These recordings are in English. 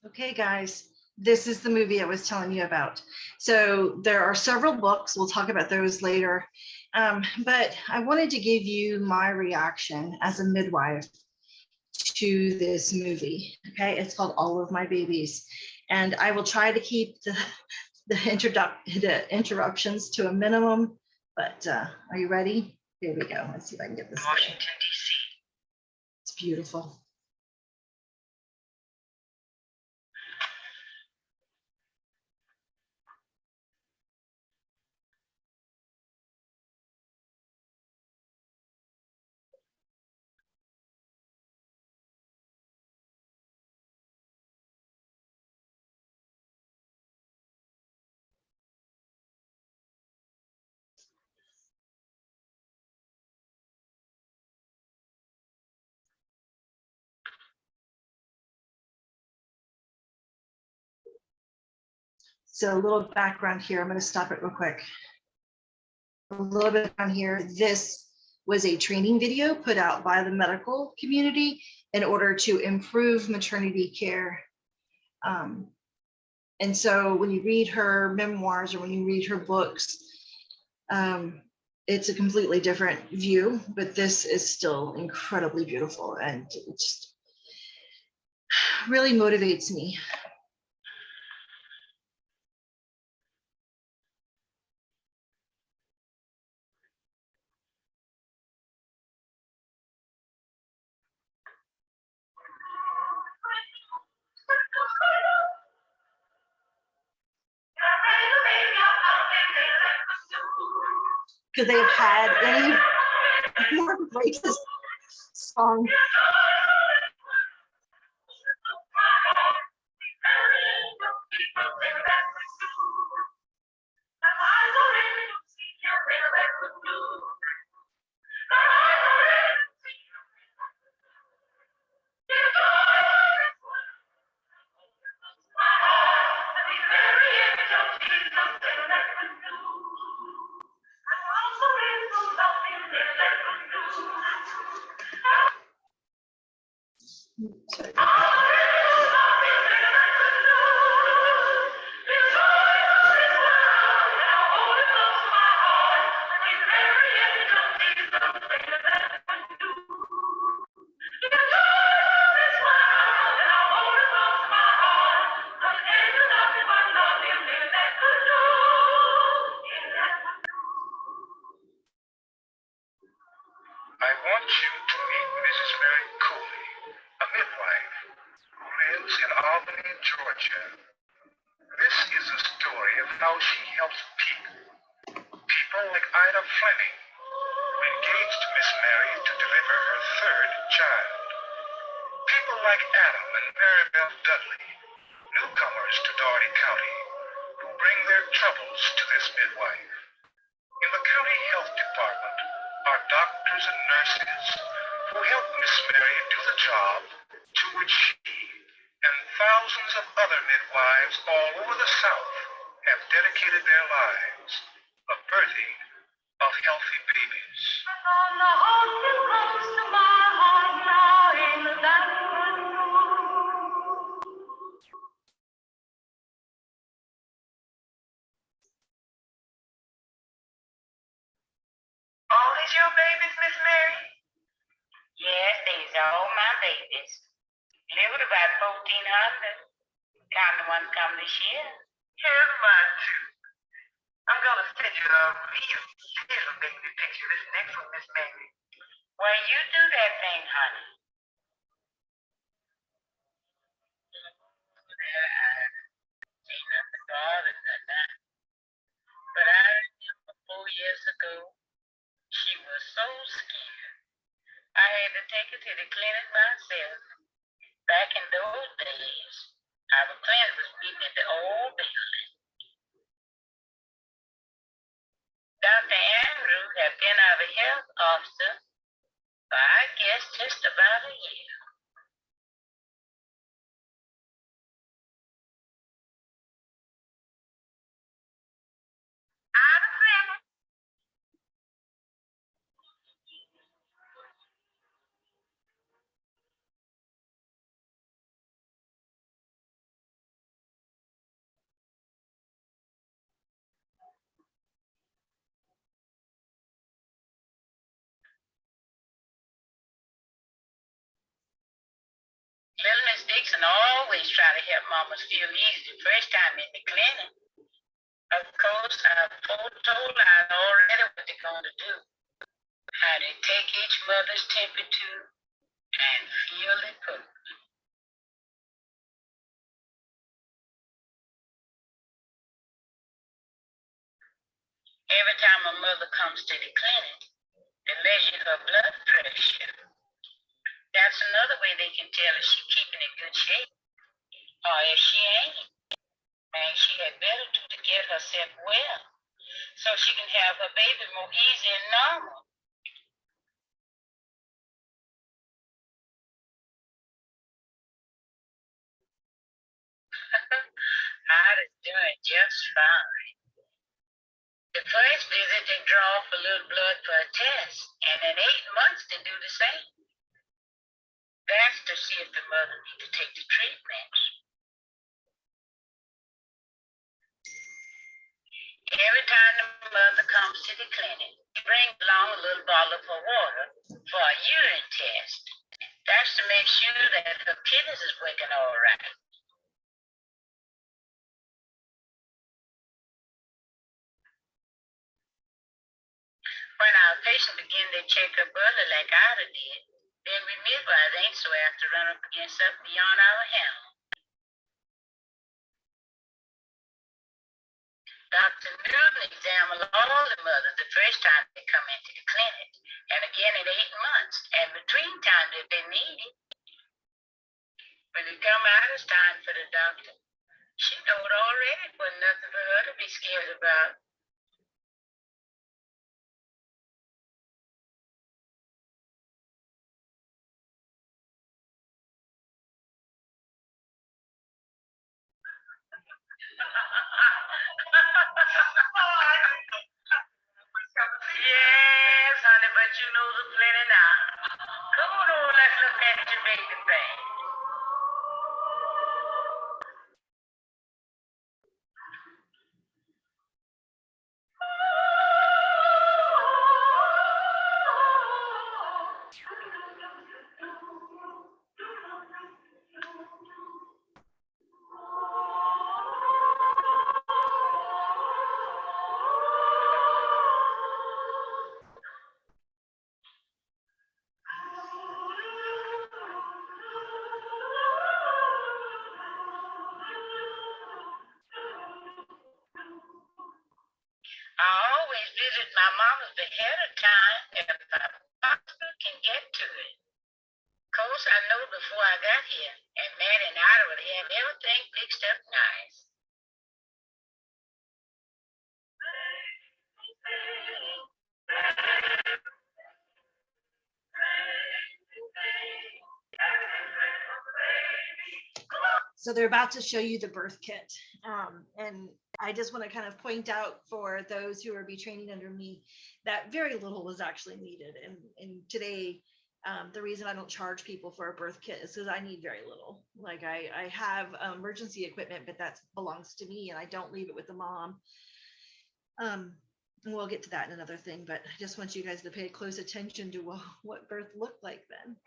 Okay, guys, this is the movie I was telling you about. So there are several books. We'll talk about those later. But I wanted to give you my reaction as a midwife to this movie. Okay, it's called All of My Babies. And I will try to keep the interruptions to a minimum. But are you ready? Here we go. Let's see if I can get this. Washington, D.C. It's beautiful. So a little background here. I'm going to stop it real quick. A little bit on here. This was a training video put out by the medical community in order to improve maternity care. And so when you read her memoirs or when you read her books, it's a completely different view, but this is still incredibly beautiful and it just really motivates me. Could they have had any more racist song? Sorry. I want you to meet Mrs. Mary Cooley, a midwife who lives in Albany, Georgia. This is a story of how she helps people like Ida Fleming, who engaged Miss Mary to deliver her third child. People like Adam and Maribel Dudley, newcomers to Dougherty County, who bring their troubles to this midwife. In the county health department are doctors and nurses who help Miss Mary do the job to which she and thousands of other midwives all over the South have dedicated their lives, the birthing of healthy babies. All these your babies, Miss Mary? Yes, these are all my babies. Lived about 1,400. Kind of ones come this year. Here's mine too. I'm gonna send you a real baby picture. This next one, Miss Mary. Well, you do that thing, honey. Well, I ain't nothing bothers than that. But I remember 4 years ago, she was so scared. I had to take her to the clinic myself. Back in those days, our clinic was meeting at the old building. Dr. Andrew had been our health officer for, I guess, just about a year. Dixon always try to help mamas feel easy the first time in the clinic. Of course, I've told I already what they're going to do. How to take each mother's temperature and feel it put. Every time a mother comes to the clinic, they measure her blood pressure. That's another way they can tell if she's keeping in good shape. Or if she ain't, man, she had better do to get herself well so she can have her baby more easy and normal. Ida's doing just fine. The first visit, they draw off a little blood for a test, and in 8 months, they do the same. That's to see if the mother needs to take the treatment. Every time the mother comes to the clinic, she brings along a little bottle of her water for a urine test. That's to make sure that her kidneys is working all right. When our patient begin their checkup early like Ida did, then we midwives ain't so apt to run up against something beyond our help. Dr. Newton examined all the mothers the first time they come into the clinic, and again in 8 months, and between times if they need it. When it come out, it's time for the doctor. She knowed already it wasn't nothing for her to be scared about. Yes, honey, but you know the plenty now. Come on over, let's look at your baby thing. I always visit my mama's ahead of time if I possibly can get to it. Of course, I know before I got here, and Matt and Ida would have everything fixed up nice. So they're about to show you the birth kit. And I just want to kind of point out for those who are be training under me that very little was actually needed. And today, the reason I don't charge people for a birth kit is because I need very little. Like I have emergency equipment, but that belongs to me and I don't leave it with the mom. And we'll get to that in another thing, but I just want you guys to pay close attention to what birth looked like then.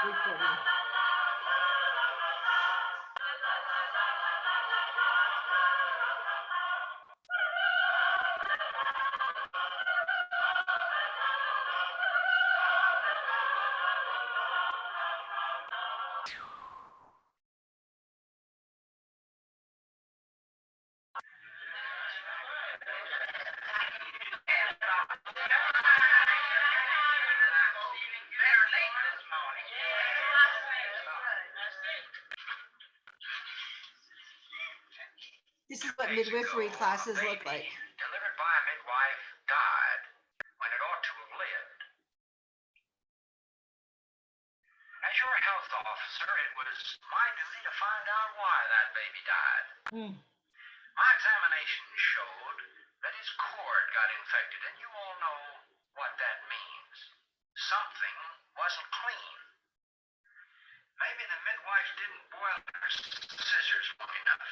recording. This is what midwifery classes look like. Delivered by a midwife died when it ought to have lived. As your health officer, it was my duty to find out why that baby died. My examination showed that his cord got infected, and you all know what that means. Something wasn't clean. Maybe the midwife didn't boil her scissors long enough.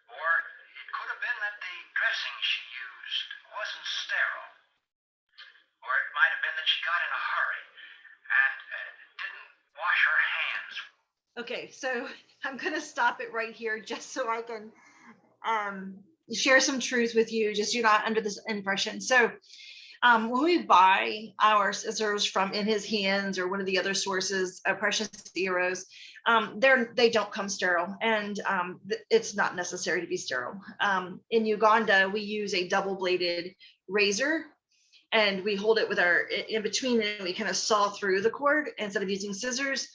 Or it could have been that the dressing she used wasn't sterile. Or it might have been that she got in a hurry and didn't wash her hands. Okay, so I'm going to stop it right here just so I can share some truths with you, just you're not under this impression. So when we buy our scissors from In His Hands or one of the other sources, Precious Heroes, they don't come sterile, and it's not necessary to be sterile. In Uganda, we use a double-bladed razor, and we hold it with our in between, and we kind of saw through the cord instead of using scissors.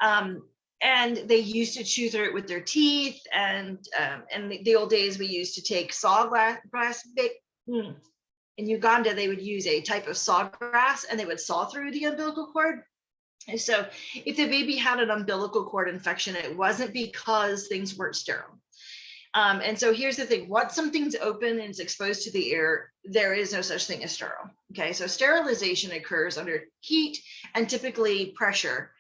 And they used to chew through it with their teeth, and in the old days, we used to take sawgrass. In Uganda, they would use a type of sawgrass, and they would saw through the umbilical cord. And so if the baby had an umbilical cord infection, it wasn't because things weren't sterile. And so here's the thing, once something's open and it's exposed to the air, there is no such thing as sterile. Okay, so sterilization occurs under heat and typically pressure.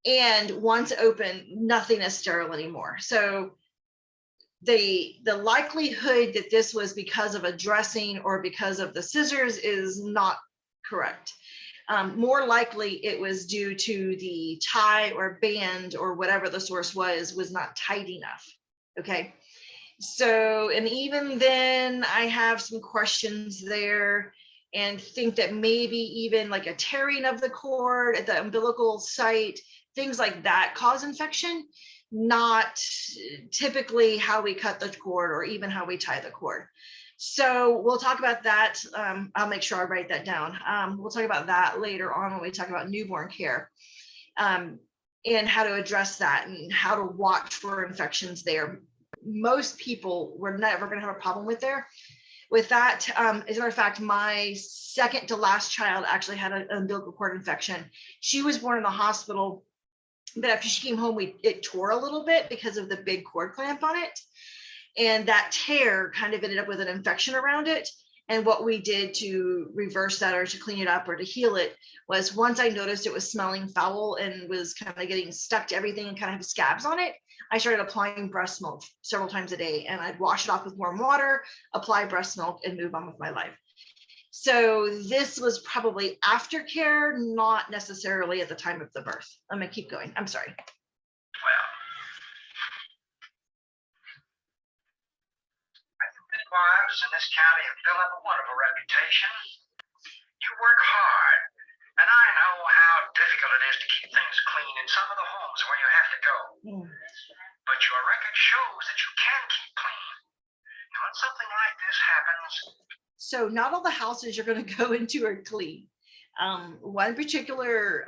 And once open, nothing is sterile anymore. So the likelihood that this was because of a dressing or because of the scissors is not correct. More likely it was due to the tie or band or whatever the source was not tight enough. Okay, so, and even then I have some questions there and think that maybe even like a tearing of the cord at the umbilical site, things like that cause infection, not typically how we cut the cord or even how we tie the cord. So we'll talk about that. I'll make sure I write that down. We'll talk about that later on when we talk about newborn care, and how to address that and how to watch for infections there. Most people were never going to have a problem with that. As a matter of fact, my second to last child actually had an umbilical cord infection. She was born in the hospital, but after she came home, it tore a little bit because of the big cord clamp on it. And that tear kind of ended up with an infection around it. And what we did to reverse that or to clean it up or to heal it was, once I noticed it was smelling foul and was kind of getting stuck to everything and kind of have scabs on it, I started applying breast milk several times a day, and I'd wash it off with warm water, apply breast milk, and move on with my life. So this was probably aftercare, not necessarily at the time of the birth. I'm gonna keep going. I'm sorry. Well, I think midwives in this county have built up a wonderful reputation. You work hard, and I know how difficult it is to keep things clean in some of the homes where you have to go. But your record shows that you can keep clean. And when something like this happens, so not all the houses you're going to go into are clean. One particular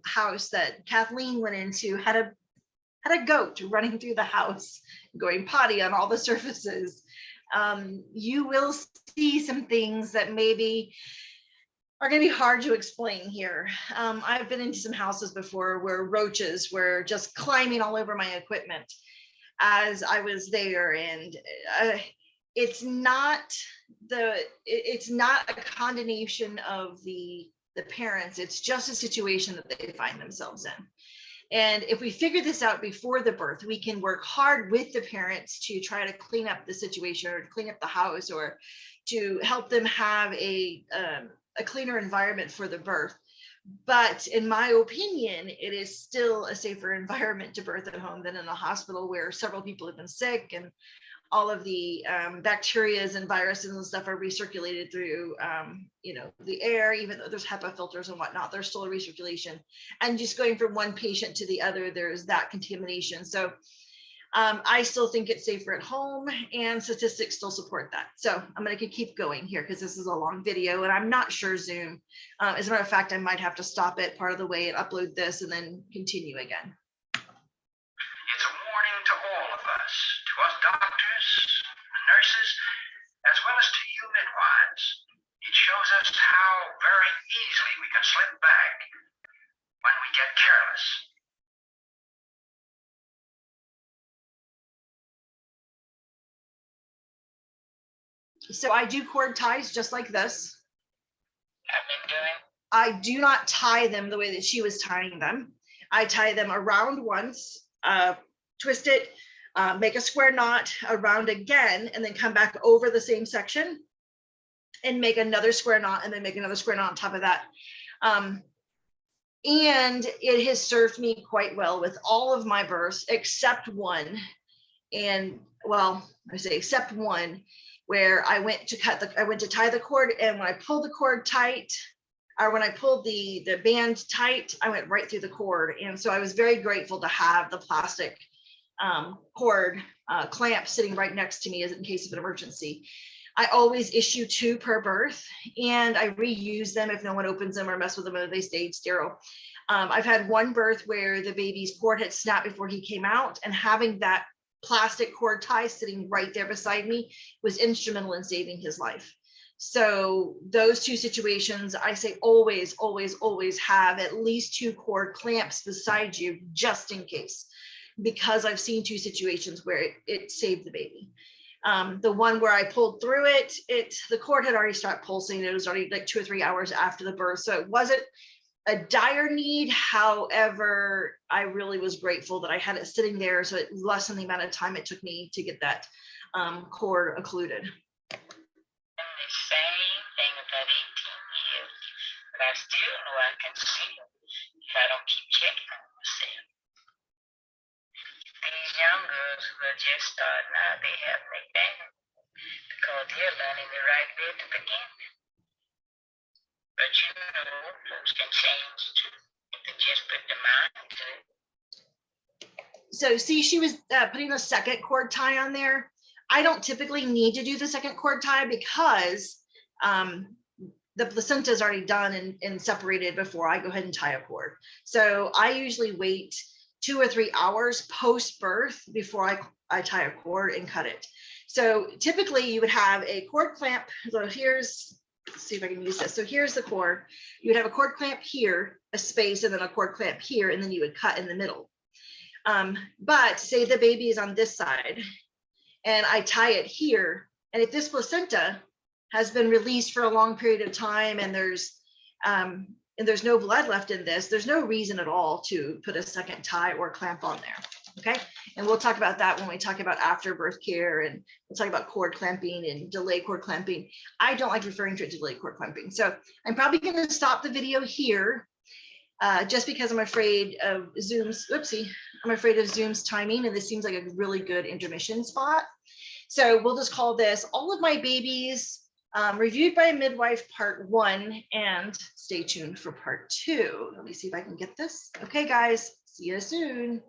house that Kathleen went into had a goat running through the house, going potty on all the surfaces. You will see some things that maybe are going to be hard to explain here. I've been into some houses before where roaches were just climbing all over my equipment as I was there, and it's not a condemnation of the parents. It's just a situation that they find themselves in. And if we figure this out before the birth, we can work hard with the parents to try to clean up the situation or to clean up the house or to help them have a cleaner environment for the birth. But in my opinion, it is still a safer environment to birth at home than in a hospital where several people have been sick and all of the bacteria and viruses and stuff are recirculated through, the air, even though there's HEPA filters and whatnot, there's still a recirculation. And just going from one patient to the other, there's that contamination. So I still think it's safer at home, and statistics still support that. So I'm going to keep going here because this is a long video and I'm not sure Zoom. As a matter of fact, I might have to stop it part of the way and upload this and then continue again. It's a warning to all of us, to us doctors, nurses, as well as to you midwives. It shows us how very easily we can slip back when we get careless. So I do cord ties just like this. I've been doing. I do not tie them the way that she was tying them. I tie them around once, twist it, make a square knot, around again, and then come back over the same section and make another square knot, and then make another square knot on top of that. And it has served me quite well with all of my births except one. And well, I say except one, where I went to tie the cord, and when I pulled the cord tight, or when I pulled the band tight, I went right through the cord. And so I was very grateful to have the plastic cord clamp sitting right next to me as in case of an emergency. I always issue 2 per birth, and I reuse them if no one opens them or mess with them or they stayed sterile. I've had one birth where the baby's cord had snapped before he came out, and having that plastic cord tie sitting right there beside me was instrumental in saving his life. So those 2 situations, I say always, always, always have at least 2 cord clamps beside you just in case, because I've seen 2 situations where it saved the baby. The one where I pulled through it, the cord had already started pulsing. It was already like 2 or 3 hours after the birth. So it wasn't a dire need. However, I really was grateful that I had it sitting there, so it lessened the amount of time it took me to get that cord occluded. And the same thing about 18 years, but I still know I can see them if I don't keep checking on myself. These young girls who are just starting out, they have an advantage because they're learning the right way to begin with. But you know, folks can change too if they just put the mind to it. So see, she was putting a second cord tie on there. I don't typically need to do the second cord tie because the placenta is already done and separated before I go ahead and tie a cord. So I usually wait 2 or 3 hours post-birth before I tie a cord and cut it. So typically you would have a cord clamp. So let's see if I can use this. So here's the cord. You would have a cord clamp here, a space, and then a cord clamp here, and then you would cut in the middle. But say the baby is on this side and I tie it here, and if this placenta has been released for a long period of time and there's no blood left in this, there's no reason at all to put a second tie or clamp on there. Okay, and we'll talk about that when we talk about after birth care, and we'll talk about cord clamping and delayed cord clamping. I don't like referring to it as delayed cord clamping. So I'm probably going to stop the video here just because I'm afraid of Zoom's, I'm afraid of Zoom's timing, and this seems like a really good intermission spot. So we'll just call this All of My Babies Reviewed by a Midwife Part 1, and stay tuned for Part 2. Let me see if I can get this. Okay, guys, see you soon.